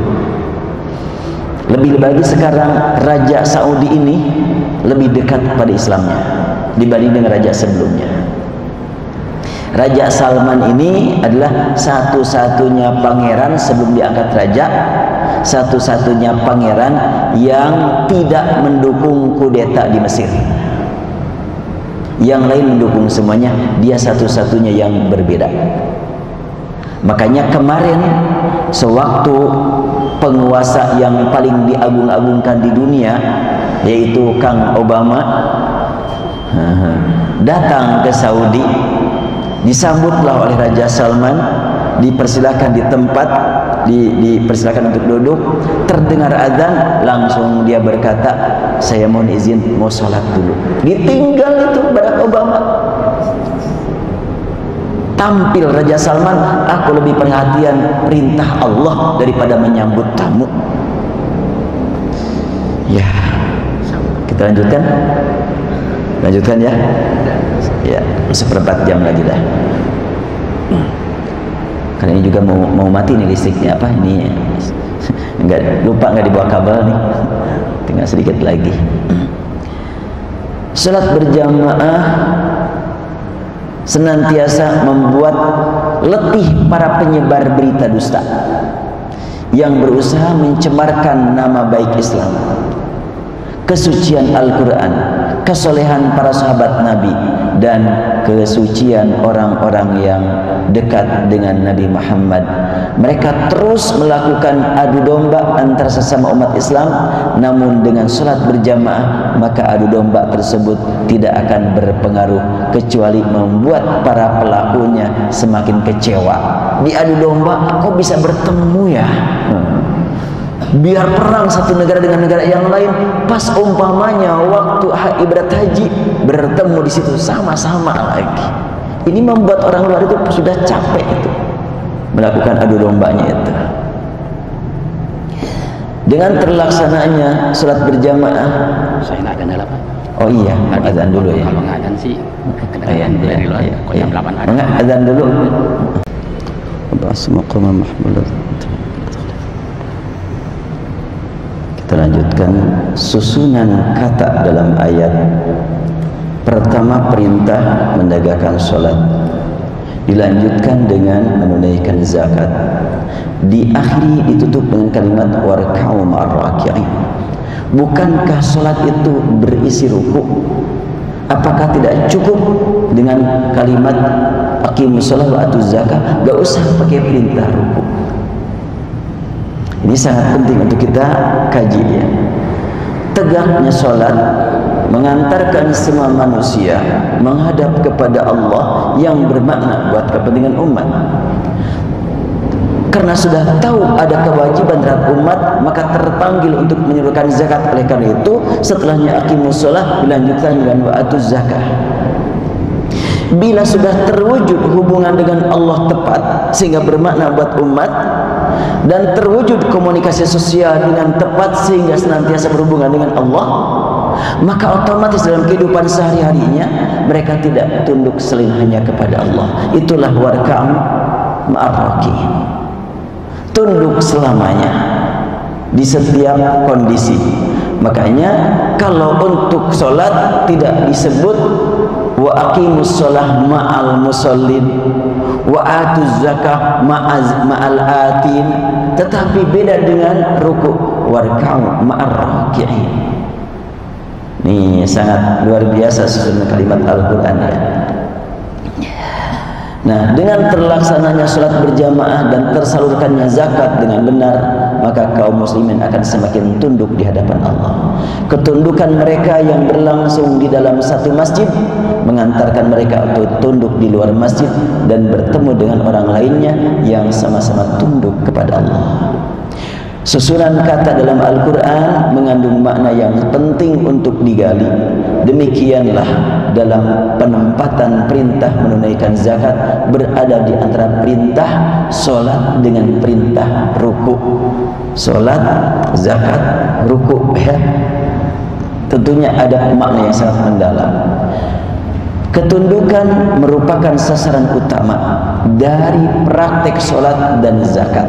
Lebih lagi sekarang Raja Saudi ini lebih dekat pada Islamnya dibanding dengan raja sebelumnya. Raja Salman ini adalah satu-satunya pangeran sebelum diangkat raja, satu-satunya pangeran yang tidak mendukung kudeta di Mesir. Yang lain mendukung semuanya, dia satu-satunya yang berbeda. Makanya kemarin sewaktu penguasa yang paling diagung-agungkan di dunia, yaitu Kang Obama, datang ke Saudi, disambutlah oleh Raja Salman, dipersilakan di tempat, dipersilakan untuk duduk, terdengar azan, langsung dia berkata, saya mohon izin mau sholat dulu. Ditinggal itu Barack Obama. Tampil Raja Salman, aku lebih perhatian perintah Allah daripada menyambut tamu. Ya, kita lanjutkan. Lanjutkan ya. Ya, 1/4 jam lagi dah. Karena ini juga mau mati nih listriknya, apa ini? Lupa nggak dibawa kabel nih. Tinggal sedikit lagi. Salat berjamaah senantiasa membuat letih para penyebar berita dusta yang berusaha mencemarkan nama baik Islam, kesucian Al-Quran, kesolehan para sahabat Nabi, dan kesucian orang-orang yang dekat dengan Nabi Muhammad. Mereka terus melakukan adu domba antara sesama umat Islam, namun dengan salat berjamaah maka adu domba tersebut tidak akan berpengaruh kecuali membuat para pelakunya semakin kecewa. Di adu domba kok bisa bertemu ya? Biar perang satu negara dengan negara yang lain, pas umpamanya waktu ibadat haji bertemu di situ sama-sama lagi. Ini membuat orang luar itu sudah capek itu melakukan adu dombanya itu. Dengan terlaksananya salat berjamaah, saya nggak ada apa? Oh iya, azan dulu ya. Kalau nggak azan sih, kedengaran dari luar. Kok jam 8 ada? Azan dulu. Kita lanjutkan susunan kata dalam ayat. Pertama, perintah menegakkan sholat, dilanjutkan dengan menunaikan zakat, diakhiri ditutup dengan kalimat warka'u ma'ar-raki'in. Bukankah sholat itu berisi ruku? Apakah tidak cukup dengan kalimat aqimus shalah wa atuz zakah? Gak usah pakai perintah ruku. Ini sangat penting untuk kita kaji ya. Tegaknya sholat mengantarkan semua manusia menghadap kepada Allah yang bermakna buat kepentingan umat. Karena sudah tahu ada kewajiban terhadap umat, maka terpanggil untuk menyuruhkan zakat. Oleh karena itu, setelahnya aqimus shalah dilanjutkan dengan wa atuz zakah. Bila sudah terwujud hubungan dengan Allah tepat sehingga bermakna buat umat, dan terwujud komunikasi sosial dengan tepat sehingga senantiasa berhubungan dengan Allah, maka otomatis dalam kehidupan sehari-harinya mereka tidak tunduk selain hanya kepada Allah. Itulah warka'u ma'ar-raki'in, tunduk selamanya di setiap kondisi. Makanya kalau untuk sholat tidak disebut wa aqimus shalah ma'al musallin wa atuz zakah ma'al atin, tetapi beda dengan ruku, warka'u ma'ar-raki'in. Ini sangat luar biasa susunan kalimat Al-Quran ya. Nah, dengan terlaksananya sholat berjamaah dan tersalurkannya zakat dengan benar, maka kaum muslimin akan semakin tunduk di hadapan Allah. Ketundukan mereka yang berlangsung di dalam satu masjid mengantarkan mereka untuk tunduk di luar masjid dan bertemu dengan orang lainnya yang sama-sama tunduk kepada Allah. Susunan kata dalam Al-Quran mengandung makna yang penting untuk digali. Demikianlah dalam penempatan perintah menunaikan zakat berada di antara perintah sholat dengan perintah ruku. Sholat, zakat, ruku ya. Tentunya ada makna yang sangat mendalam. Ketundukan merupakan sasaran utama dari praktek sholat dan zakat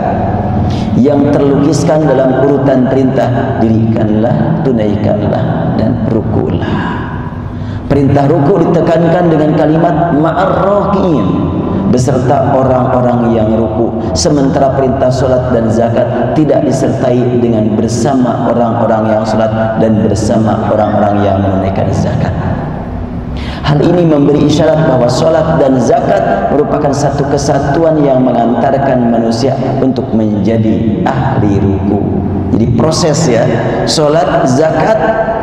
yang terlukiskan dalam urutan perintah dirikanlah, tunaikanlah, dan rukulah. Perintah ruku ditekankan dengan kalimat ma'ar-raki'in beserta orang-orang yang ruku, sementara perintah sholat dan zakat tidak disertai dengan bersama orang-orang yang sholat dan bersama orang-orang yang menunaikan zakat. Hal ini memberi isyarat bahwa sholat dan zakat merupakan satu kesatuan yang mengantarkan manusia untuk menjadi ahli ruku. Jadi proses ya, sholat, zakat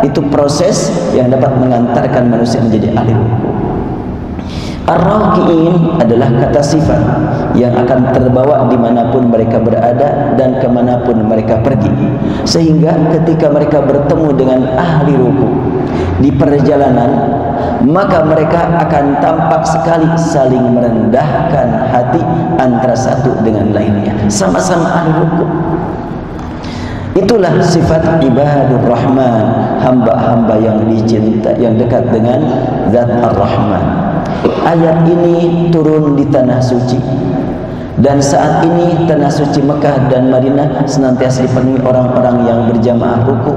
itu proses yang dapat mengantarkan manusia menjadi ahli ruku. Ar-raki'in adalah kata sifat yang akan terbawa dimanapun mereka berada dan kemanapun mereka pergi, sehingga ketika mereka bertemu dengan ahli ruku di perjalanan, maka mereka akan tampak sekali saling merendahkan hati antara satu dengan lainnya, sama-sama ahli ruku. Itulah sifat ibadur rahman, hamba-hamba yang dicinta, yang dekat dengan zat ar-rahman. Ayat ini turun di tanah suci Dan saat ini tanah suci Mekah dan Madinah senantiasa dipenuhi orang-orang yang berjamaah ruku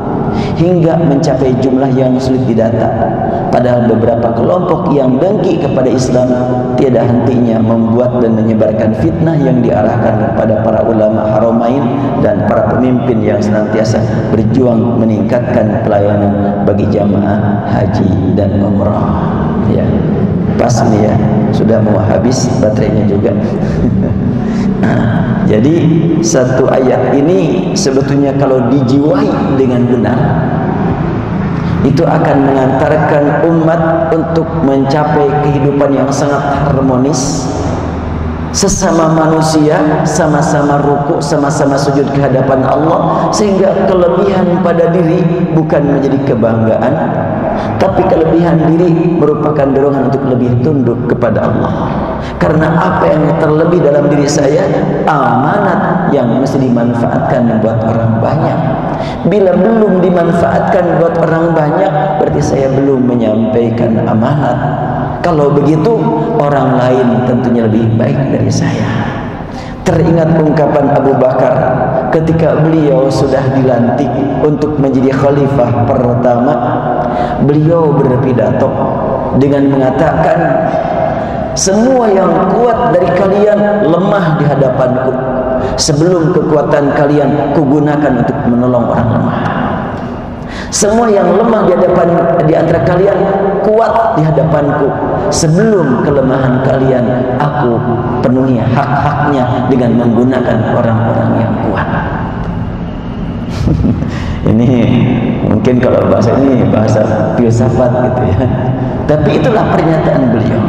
hingga mencapai jumlah yang sulit didata. Padahal beberapa kelompok yang dengki kepada Islam tiada hentinya membuat dan menyebarkan fitnah yang diarahkan kepada para ulama Haramain dan para pemimpin yang senantiasa berjuang meningkatkan pelayanan bagi jamaah haji dan umrah. Ya, pas nih ya, sudah mau habis baterainya juga. Nah, jadi satu ayat ini sebetulnya kalau dijiwai dengan benar itu akan mengantarkan umat untuk mencapai kehidupan yang sangat harmonis, sesama manusia, sama-sama ruku, sama-sama sujud ke hadapan Allah, sehingga kelebihan pada diri bukan menjadi kebanggaan, tapi kelebihan diri merupakan dorongan untuk lebih tunduk kepada Allah. Karena apa yang terlebih dalam diri saya, amanat yang mesti dimanfaatkan buat orang banyak. Bila belum dimanfaatkan buat orang banyak, berarti saya belum menyampaikan amanat. Kalau begitu, orang lain tentunya lebih baik dari saya. Teringat ungkapan Abu Bakar ketika beliau sudah dilantik untuk menjadi khalifah pertama. Beliau berpidato dengan mengatakan, semua yang kuat dari kalian lemah di hadapanku. Sebelum kekuatan kalian kugunakan untuk menolong orang lemah. Semua yang lemah di antara kalian kuat di hadapanku. Sebelum kelemahan kalian aku penuhi hak-haknya dengan menggunakan orang-orang yang kuat. Ini mungkin kalau bahasa ini bahasa filsafat gitu ya. Tapi itulah pernyataan beliau.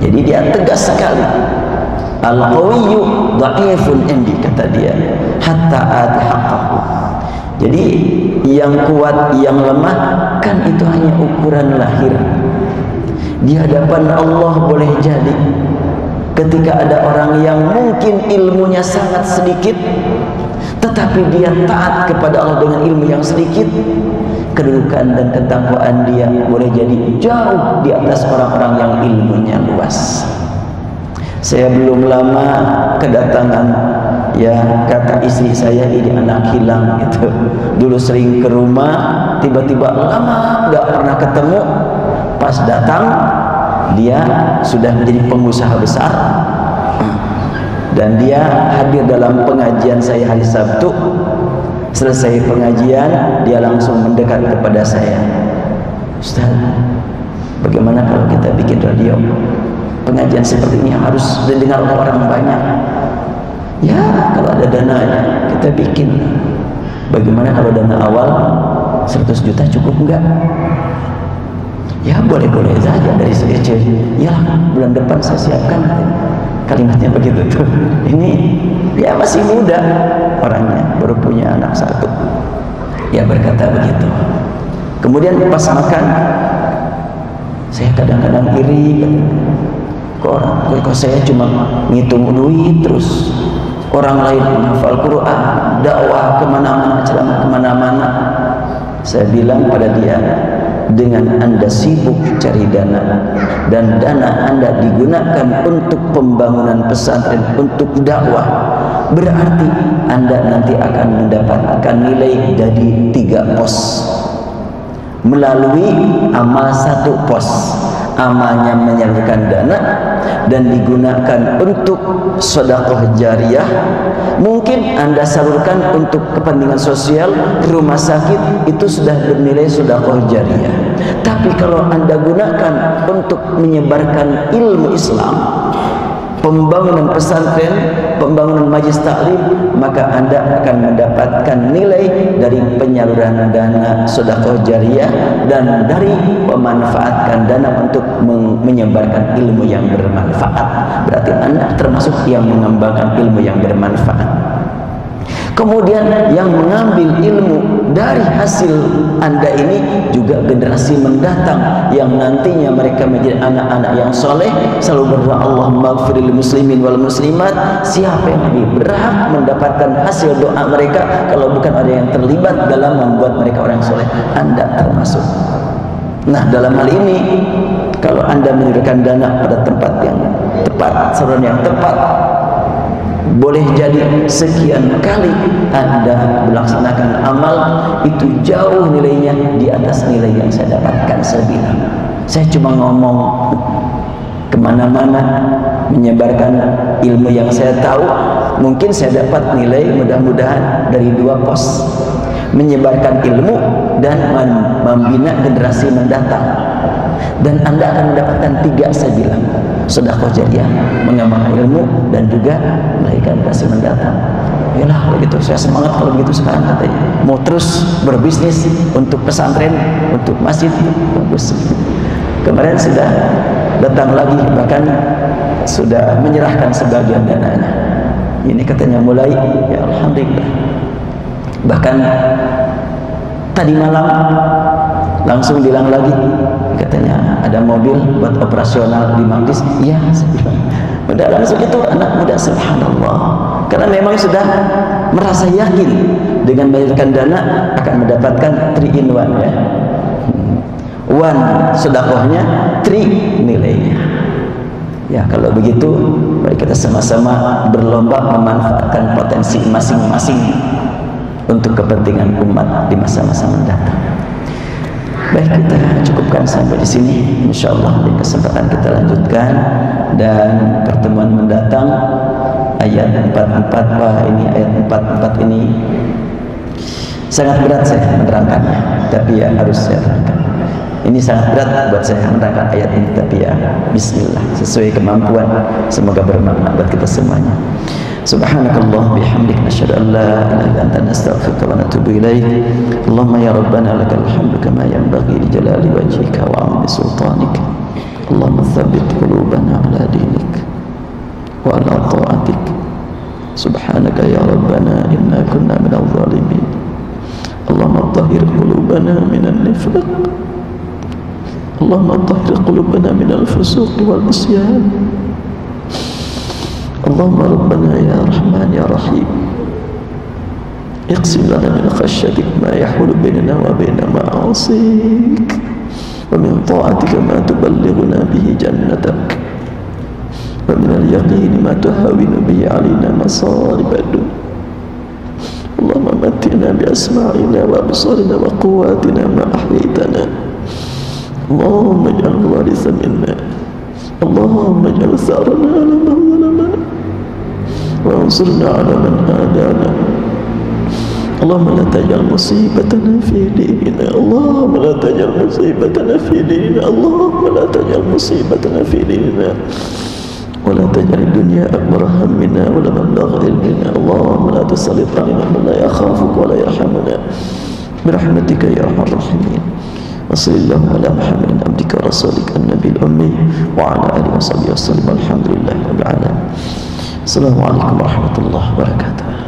Jadi dia tegas sekali. Al-qawiyyu dha'ifun indi, kata dia, hatta ati haqqahu. Jadi yang kuat, yang lemah kan itu hanya ukuran lahir. Di hadapan Allah boleh jadi ketika ada orang yang mungkin ilmunya sangat sedikit, tetapi dia taat kepada Allah dengan ilmu yang sedikit, kedudukan dan ketakwaan dia boleh jadi jauh di atas orang-orang yang ilmunya luas. Saya belum lama kedatangan, ya, kata istri saya, ini anak hilang gitu. Dulu sering ke rumah, tiba-tiba lama gak pernah ketemu. Pas datang, dia sudah menjadi pengusaha besar. Dan dia hadir dalam pengajian saya hari Sabtu. Selesai pengajian, dia langsung mendekat kepada saya. Ustaz, bagaimana kalau kita bikin radio? Pengajian seperti ini harus didengar oleh orang banyak. Ya, kalau ada dananya kita bikin. Bagaimana kalau dana awal 100 juta cukup enggak? Ya, boleh-boleh saja dari sekecil. Ya, bulan depan saya siapkan. Kalimatnya begitu tuh. Ini dia masih muda orangnya, baru punya anak satu. Ya, berkata begitu. Kemudian pas makan, saya kadang-kadang iri. Kok saya cuma ngitung duit terus, orang lain menghafal Quran, dakwah kemana-mana, ceramah kemana-mana. Saya bilang pada dia, dengan Anda sibuk cari dana dan dana Anda digunakan untuk pembangunan pesantren, untuk dakwah, berarti Anda nanti akan mendapatkan nilai dari 3 pos. Melalui amal 1 pos, amalnya menyalurkan dana dan digunakan untuk sedekah jariyah. Mungkin Anda salurkan untuk kepentingan sosial, rumah sakit, itu sudah bernilai sedekah jariyah. Tapi kalau Anda gunakan untuk menyebarkan ilmu Islam, pembangunan pesantren, pembangunan majelis taklim, maka Anda akan mendapatkan nilai dari penyaluran dana sedekah jariyah dan dari memanfaatkan dana untuk menyebarkan ilmu yang bermanfaat. Berarti Anda termasuk yang mengembangkan ilmu yang bermanfaat. Kemudian yang mengambil ilmu dari hasil Anda ini juga generasi mendatang yang nantinya mereka menjadi anak-anak yang soleh, selalu berdoa Allahumma ighfiril muslimin wal muslimat. Siapa yang lebih berhak mendapatkan hasil doa mereka kalau bukan ada yang terlibat dalam membuat mereka orang soleh? Anda termasuk. Nah, dalam hal ini kalau Anda menyediakan dana pada tempat yang tepat, tepat, saluran yang tepat, boleh jadi sekian kali Anda melaksanakan amal itu jauh nilainya di atas nilai yang saya dapatkan. Saya bilang, saya cuma ngomong kemana-mana menyebarkan ilmu yang saya tahu. Mungkin saya dapat nilai mudah-mudahan dari 2 pos, menyebarkan ilmu dan membina generasi mendatang. Dan Anda akan mendapatkan 3, saya bilang, sedekah jariah, mengamalkan ilmu, dan juga melahirkan generasi mendatang. Yalah, begitu saya semangat kalau begitu sekarang katanya. Mau terus berbisnis untuk pesantren, untuk masjid, bagus. Kemarin sudah datang lagi, bahkan sudah menyerahkan sebagian dananya. Ini katanya mulai, ya alhamdulillah. Bahkan tadi malam langsung bilang lagi, katanya ada mobil buat operasional di Magdis. Iya, saya bilang, udah langsung itu anak muda, subhanallah. Karena memang sudah merasa yakin dengan membayarkan dana akan mendapatkan 3 in 1 ya. 1 sedekahnya, 3 nilainya. Ya, kalau begitu mari kita sama-sama berlomba memanfaatkan potensi masing-masing untuk kepentingan umat di masa-masa mendatang. Baik, kita cukupkan sampai di sini. Insyaallah di kesempatan kita lanjutkan, dan pertemuan mendatang ayat 44. Wah, ini ayat 44 ini sangat berat saya menerangkannya, tapi ya harus saya terangkan. Ini sangat berat buat saya menerangkan ayat ini, tapi ya bismillah, sesuai kemampuan, semoga bermakna buat kita semuanya. Subhanakallah bihamdik, nasyhadu an la ilaha illa anta, nastaghfiruka wa natubu ilaik. Allahumma ya rabbana lakal hamdu kama yanbaghi li jalali wajhika wa 'azimi sultanik. Allahumma tsabbit qulubana ala dinik wa ala ta'atik. Subhanaka ya rabbana inna kunna minadh dhalimin. Allahumma tahhir qulubana minan nifaq. Allahumma tahhir qulubana minal fusuq wal isyan. Allahumma rabbana ya rahman ya rahim, iqsim lana min khashyatik ma yahulu bainana wa baina ma'asik, wa min ta'atika ma tuballighuna bihi jannatak, wa min al-yaqini ma tuhawwinu bihi 'alaina masarib ad-dunya. Allahumma matti'na bi asma'ina wa absarina wa quwwatina ma ahyaytana. Allahumma ij'al waritha minna. Allahumma ij'al tharana 'ala man zalamana وانصرنا على من آذانا. اللهم لا تجعل مصيبتنا في ديننا. اللهم لا تجعل مصيبتنا في ديننا. اللهم لا تجعل مصيبتنا في ديننا ولا تجعل الدنيا أكبر همنا ولا مبلغ علمنا. اللهم لا تسلط علينا من لا يخافك ولا يرحمنا برحمتك يا أرحم الراحمين. وصلى الله على محمد عبدك ورسولك النبي الأمي وعلى آله وصحبه وسلم. الحمد لله رب العالمين. Assalamualaikum warahmatullahi wabarakatuh.